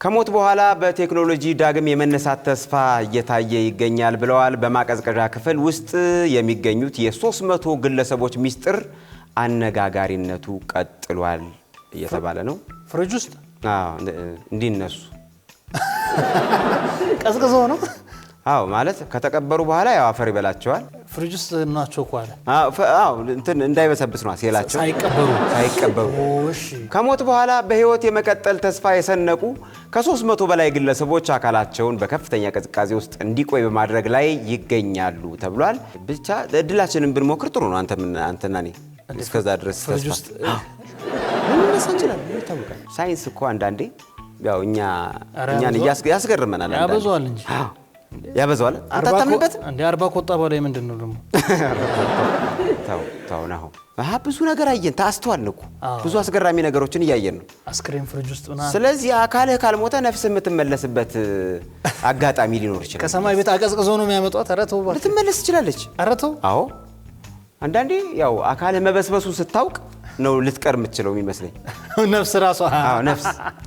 ከሞት በኋላ በቴክኖሎጂ ዳግም የመነሳት ተስፋ እየታየ ይገኛል ብለዋል። በማቀዝቀዣ ክፍል ውስጥ የሚገኙት የ300 ግለሰቦች ሚስጥር አነጋጋሪነቱ ቀጥሏል እየተባለ ነው። ፍሪጅ ውስጥ እንዲነሱ ቀዝቅዞ ነው። ማለት ከተቀበሩ በኋላ ያው አፈር ይበላቸዋል። ፍሪጅ ውስጥ ናቸው ቋለ እንትን እንዳይበሰብስ ነው ሲላቸው ሳይቀበሩ እሺ። ከሞት በኋላ በህይወት የመቀጠል ተስፋ የሰነቁ ከ300 በላይ ግለሰቦች አካላቸውን በከፍተኛ ቅዝቃዜ ውስጥ እንዲቆይ በማድረግ ላይ ይገኛሉ ተብሏል። ብቻ እድላችንን ብንሞክር ጥሩ ነው። አንተና እኔ እስከዛ ድረስ ፍሪጅ ውስጥ ሳይንስ እኮ አንዳንዴ ያው እኛን ያስገርመናል። ያበዛዋል እንጂ ያበዛዋል። አታምንበት እንዴ? 40 ቆጣባ ላይ ምንድነው ደግሞ? ታው ነው። ብዙ ነገር አየን፣ ታስተዋልን እኮ ብዙ አስገራሚ ነገሮችን እያየን ነው። አስክሬን ፍሪጅ ውስጥ ምናምን። ስለዚህ አካልህ ካልሞተ ነፍስ የምትመለስበት አጋጣሚ ሊኖር ይችላል። ከሰማይ ቤት አቀዝቅዞ ነው የሚያመጣው። ኧረ ተው ባክ፣ ልትመለስ ትችላለች። ኧረ ተው። አዎ አንዳንዴ ያው አካልህ መበስበሱ ስታውቅ ነው ልትቀር የምትችለው የሚመስለኝ። ነፍስ ራሷ ነፍስ